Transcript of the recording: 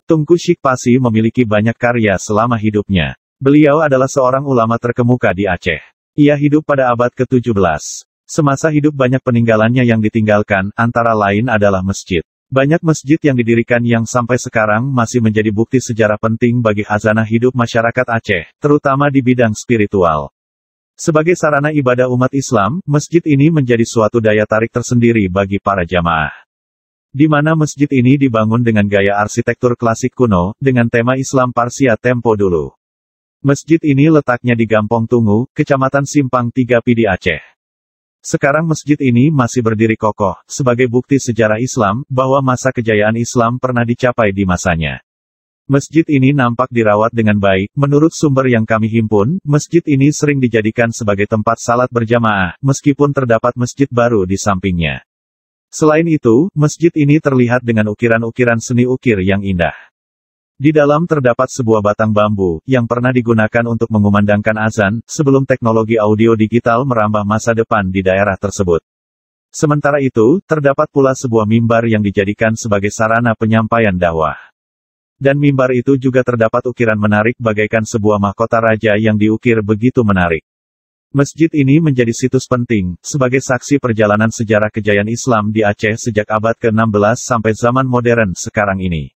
Tunku Syikpasi memiliki banyak karya selama hidupnya. Beliau adalah seorang ulama terkemuka di Aceh. Ia hidup pada abad ke-17. Semasa hidup banyak peninggalannya yang ditinggalkan, antara lain adalah masjid. Banyak masjid yang didirikan yang sampai sekarang masih menjadi bukti sejarah penting bagi khazanah hidup masyarakat Aceh, terutama di bidang spiritual. Sebagai sarana ibadah umat Islam, masjid ini menjadi suatu daya tarik tersendiri bagi para jamaah. Di mana masjid ini dibangun dengan gaya arsitektur klasik kuno, dengan tema Islam Parsia tempo dulu. Masjid ini letaknya di Gampong Tungu, Kecamatan Simpang 3 Pidi Aceh. Sekarang masjid ini masih berdiri kokoh, sebagai bukti sejarah Islam, bahwa masa kejayaan Islam pernah dicapai di masanya. Masjid ini nampak dirawat dengan baik. Menurut sumber yang kami himpun, masjid ini sering dijadikan sebagai tempat salat berjamaah, meskipun terdapat masjid baru di sampingnya. Selain itu, masjid ini terlihat dengan ukiran-ukiran seni ukir yang indah. Di dalam terdapat sebuah batang bambu, yang pernah digunakan untuk mengumandangkan azan, sebelum teknologi audio digital merambah masa depan di daerah tersebut. Sementara itu, terdapat pula sebuah mimbar yang dijadikan sebagai sarana penyampaian dakwah. Dan mimbar itu juga terdapat ukiran menarik bagaikan sebuah mahkota raja yang diukir begitu menarik. Masjid ini menjadi situs penting, sebagai saksi perjalanan sejarah kejayaan Islam di Aceh sejak abad ke-16 sampai zaman modern sekarang ini.